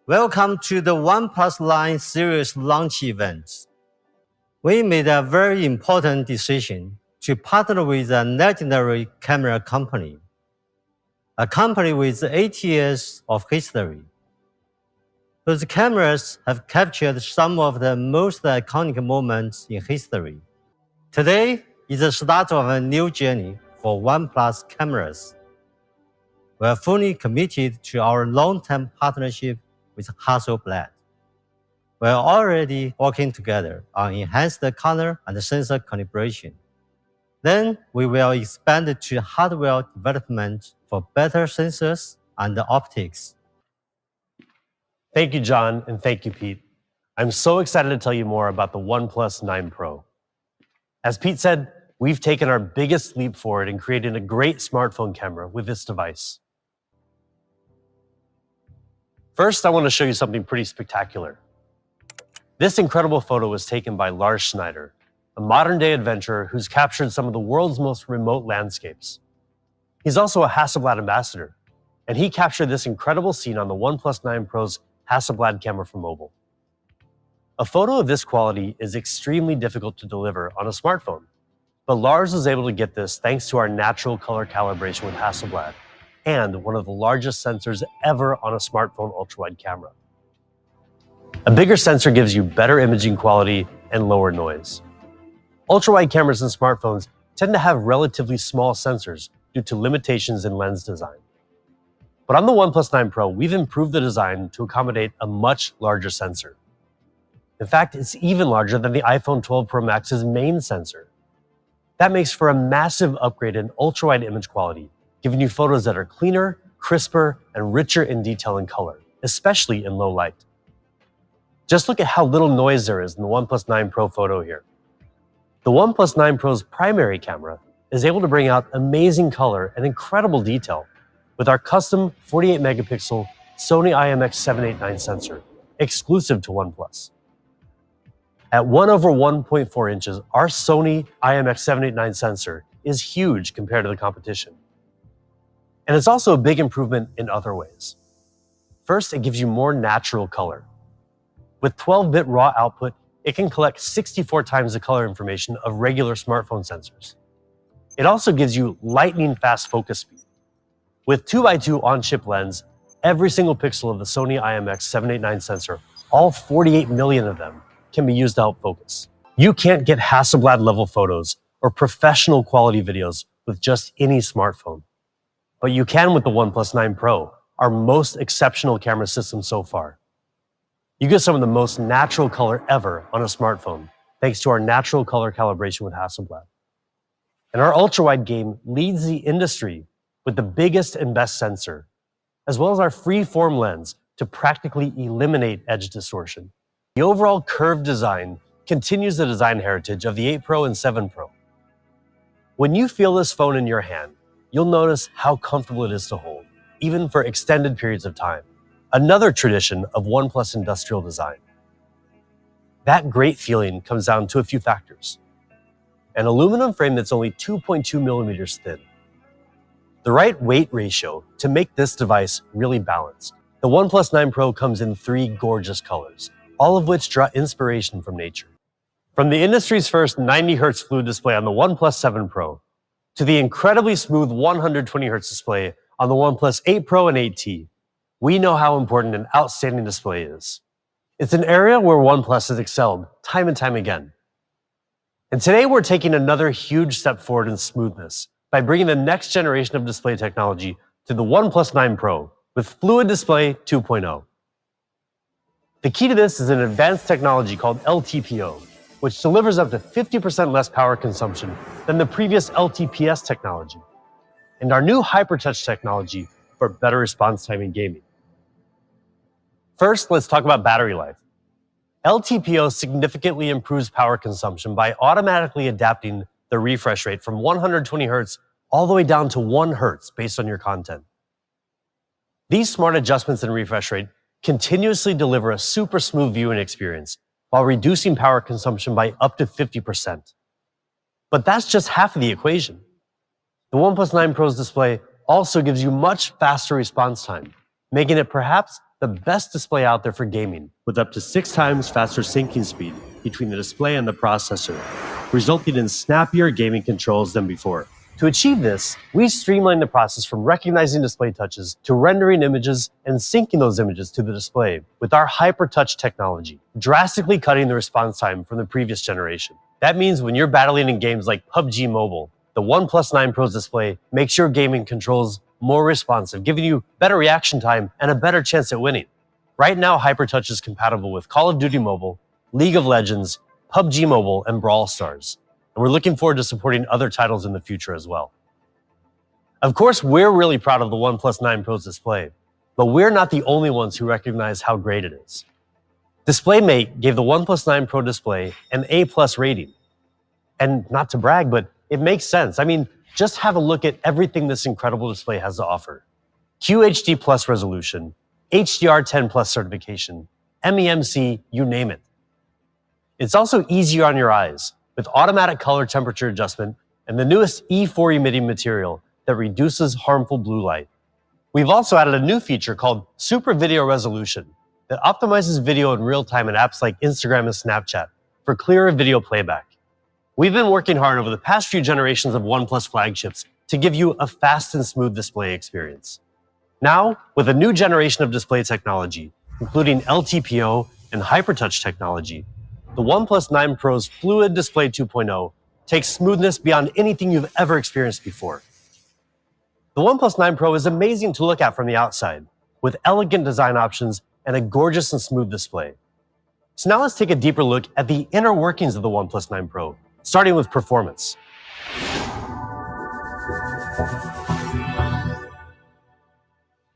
Welcome to the OnePlus line series launch event. We made a very important decision to partner with a legendary camera company, a company with 8 years of history, whose cameras have captured some of the most iconic moments in history. Today is the start of a new journey for OnePlus cameras. We are fully committed to our long-term partnership with Hasselblad. We are already working together on enhanced color and sensor calibration. Then we will expand to hardware development for better sensors and optics. Thank you, John, and thank you, Pete. I'm so excited to tell you more about the OnePlus 9 Pro. As Pete said, we've taken our biggest leap forward in creating a great smartphone camera with this device. First, I want to show you something pretty spectacular. This incredible photo was taken by Lars Schneider, a modern-day adventurer who's captured some of the world's most remote landscapes. He's also a Hasselblad ambassador, and he captured this incredible scene on the OnePlus 9 Pro's Hasselblad camera for mobile. A photo of this quality is extremely difficult to deliver on a smartphone, but Lars was able to get this thanks to our natural color calibration with Hasselblad and one of the largest sensors ever on a smartphone ultra-wide camera. A bigger sensor gives you better imaging quality and lower noise. Ultra-wide cameras in smartphones tend to have relatively small sensors due to limitations in lens design. But on the OnePlus 9 Pro, we've improved the design to accommodate a much larger sensor. In fact, it's even larger than the iPhone 12 Pro Max's main sensor. That makes for a massive upgrade in ultra-wide image quality, giving you photos that are cleaner, crisper, and richer in detail and color, especially in low light. Just look at how little noise there is in the OnePlus 9 Pro photo here. The OnePlus 9 Pro's primary camera is able to bring out amazing color and incredible detail with our custom 48-megapixel Sony IMX789 sensor, exclusive to OnePlus. At 1/1.4 inches, our Sony IMX789 sensor is huge compared to the competition. And it's also a big improvement in other ways. First, it gives you more natural color. With 12-bit raw output, it can collect 64 times the color information of regular smartphone sensors. It also gives you lightning-fast focus speed. With 2x2 on-chip lens, every single pixel of the Sony IMX789 sensor, all 48 million of them, can be used to help focus. You can't get Hasselblad-level photos or professional quality videos with just any smartphone. But you can with the OnePlus 9 Pro, our most exceptional camera system so far. You get some of the most natural color ever on a smartphone, thanks to our natural color calibration with Hasselblad. And our ultra-wide game leads the industry with the biggest and best sensor, as well as our free-form lens to practically eliminate edge distortion. The overall curved design continues the design heritage of the 8 Pro and 7 Pro. When you feel this phone in your hand, you'll notice how comfortable it is to hold, even for extended periods of time. Another tradition of OnePlus industrial design. That great feeling comes down to a few factors. An aluminum frame that's only 2.2 millimeters thin. The right weight ratio to make this device really balanced. The OnePlus 9 Pro comes in 3 gorgeous colors, all of which draw inspiration from nature. From the industry's first 90Hz fluid display on the OnePlus 7 Pro, to the incredibly smooth 120Hz display on the OnePlus 8 Pro and 8T, we know how important an outstanding display is. It's an area where OnePlus has excelled time and time again. And today we're taking another huge step forward in smoothness by bringing the next generation of display technology to the OnePlus 9 Pro with Fluid Display 2.0. The key to this is an advanced technology called LTPO, which delivers up to 50% less power consumption than the previous LTPS technology, and our new HyperTouch technology for better response time in gaming. First, let's talk about battery life. LTPO significantly improves power consumption by automatically adapting the refresh rate from 120 Hz all the way down to 1 Hz based on your content. These smart adjustments in refresh rate continuously deliver a super smooth viewing experience while reducing power consumption by up to 50%. But that's just half of the equation. The OnePlus 9 Pro's display also gives you much faster response time, making it perhaps the best display out there for gaming, with up to 6 times faster syncing speed between the display and the processor, resulting in snappier gaming controls than before. To achieve this, we streamlined the process from recognizing display touches to rendering images and syncing those images to the display with our HyperTouch technology, drastically cutting the response time from the previous generation. That means when you're battling in games like PUBG Mobile, the OnePlus 9 Pro's display makes your gaming controls more responsive, giving you better reaction time and a better chance at winning. Right now, HyperTouch is compatible with Call of Duty Mobile, League of Legends, PUBG Mobile, and Brawl Stars. And we're looking forward to supporting other titles in the future as well. Of course, we're really proud of the OnePlus 9 Pro's display, but we're not the only ones who recognize how great it is. DisplayMate gave the OnePlus 9 Pro display an A+ rating. And not to brag, but it makes sense. I mean, just have a look at everything this incredible display has to offer. QHD Plus resolution, HDR10 Plus certification, MEMC, you name it. It's also easier on your eyes, with automatic color temperature adjustment and the newest E4 emitting material that reduces harmful blue light. We've also added a new feature called Super Video Resolution that optimizes video in real time in apps like Instagram and Snapchat for clearer video playback. We've been working hard over the past few generations of OnePlus flagships to give you a fast and smooth display experience. Now, with a new generation of display technology, including LTPO and HyperTouch technology, the OnePlus 9 Pro's Fluid Display 2.0 takes smoothness beyond anything you've ever experienced before. The OnePlus 9 Pro is amazing to look at from the outside, with elegant design options and a gorgeous and smooth display. So now let's take a deeper look at the inner workings of the OnePlus 9 Pro, starting with performance.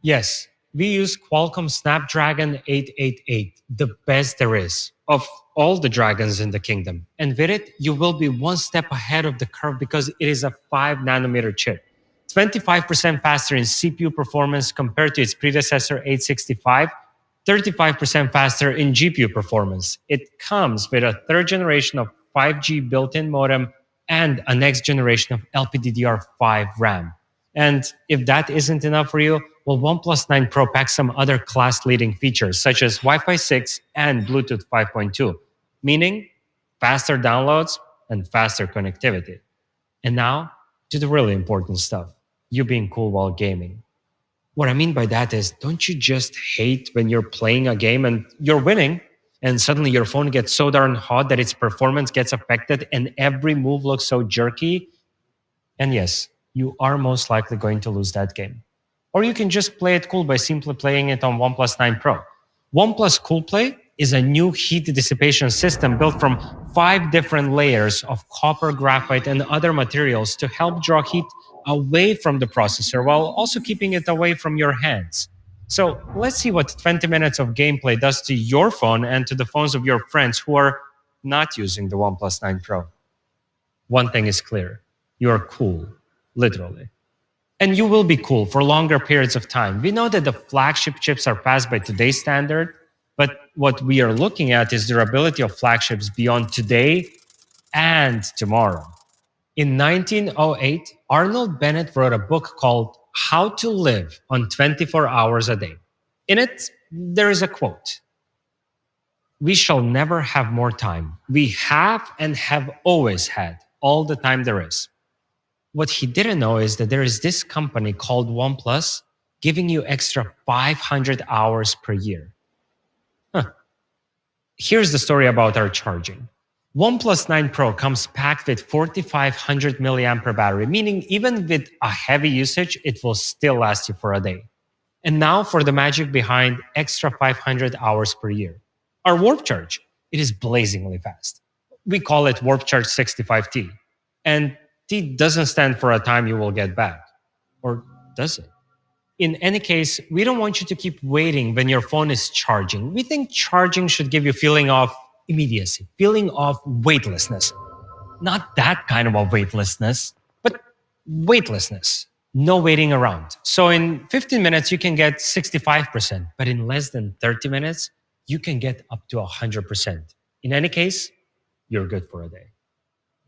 Yes, we use Qualcomm Snapdragon 888, the best there is of all the dragons in the kingdom. And with it, you will be one step ahead of the curve because it is a 5-nanometer chip. 25% faster in CPU performance compared to its predecessor 865, 35% faster in GPU performance. It comes with a third generation of 5G built-in modem and a next generation of LPDDR5 RAM. And if that isn't enough for you, well, OnePlus 9 Pro packs some other class-leading features such as Wi-Fi 6 and Bluetooth 5.2, meaning faster downloads and faster connectivity. And now to the really important stuff, you being cool while gaming. What I mean by that is, don't you just hate when you're playing a game and you're winning, and suddenly your phone gets so darn hot that its performance gets affected and every move looks so jerky? And yes, you are most likely going to lose that game. Or you can just play it cool by simply playing it on OnePlus 9 Pro. OnePlus Cool Play is a new heat dissipation system built from 5 different layers of copper, graphite, and other materials to help draw heat away from the processor while also keeping it away from your hands. So let's see what 20 minutes of gameplay does to your phone and to the phones of your friends who are not using the OnePlus 9 Pro. One thing is clear. You are cool, literally. And you will be cool for longer periods of time. We know that the flagship chips are fast by today's standard, but what we are looking at is durability of flagships beyond today and tomorrow. In 1908, Arnold Bennett wrote a book called How to Live on 24 Hours a Day. In it, there is a quote: "We shall never have more time. We have and have always had all the time there is." What he didn't know is that there is this company called OnePlus giving you extra 500 hours per year. Here's the story about our charging. OnePlus 9 Pro comes packed with 4500 milliampere battery, meaning even with a heavy usage, it will still last you for a day. And now for the magic behind extra 500 hours per year. Our Warp Charge, it is blazingly fast. We call it Warp Charge 65T. And T doesn't stand for a time you will get back. Or does it? In any case, we don't want you to keep waiting when your phone is charging. We think charging should give you a feeling of immediacy, feeling of weightlessness. Not that kind of a weightlessness, but weightlessness. No waiting around. So in 15 minutes, you can get 65%, but in less than 30 minutes, you can get up to 100%. In any case, you're good for a day.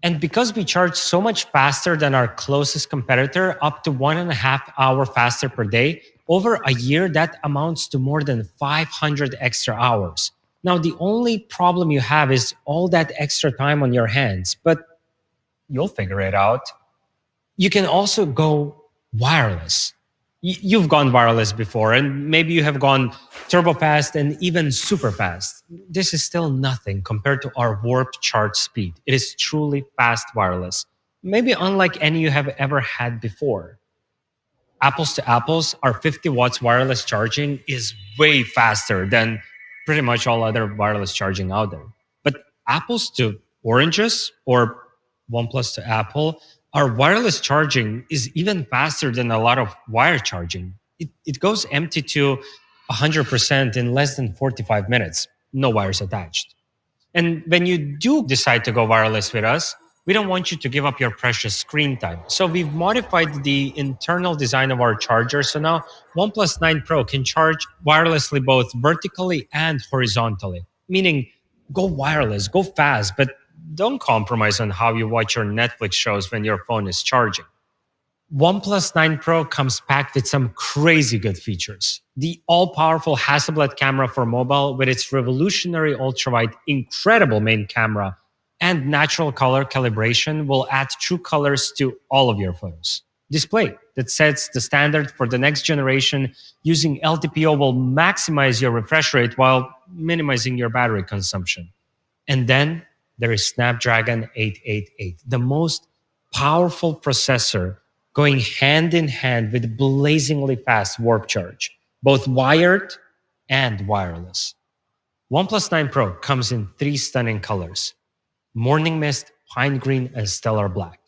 And because we charge so much faster than our closest competitor, up to 1.5 hours faster per day, Over a year, that amounts to more than 500 extra hours. Now, the only problem you have is all that extra time on your hands, but you'll figure it out. You can also go wireless. You've gone wireless before, and maybe you have gone turbo fast and even super fast. This is still nothing compared to our warp charge speed. It is truly fast wireless, maybe unlike any you have ever had before. Apples to apples, our 50 watts wireless charging is way faster than pretty much all other wireless charging out there. But apples to oranges or OnePlus to Apple, our wireless charging is even faster than a lot of wire charging. It goes empty to 100% in less than 45 minutes, no wires attached. And when you do decide to go wireless with us, we don't want you to give up your precious screen time. So we've modified the internal design of our charger. So now OnePlus 9 Pro can charge wirelessly both vertically and horizontally, meaning go wireless, go fast, but don't compromise on how you watch your Netflix shows when your phone is charging. OnePlus 9 Pro comes packed with some crazy good features. The all-powerful Hasselblad camera for mobile with its revolutionary ultrawide, incredible main camera, and natural color calibration will add true colors to all of your photos. Display that sets the standard for the next generation using LTPO will maximize your refresh rate while minimizing your battery consumption. And then there is Snapdragon 888, the most powerful processor going hand in hand with blazingly fast warp charge, both wired and wireless. OnePlus 9 Pro comes in three stunning colors: morning mist, pine green, and stellar black.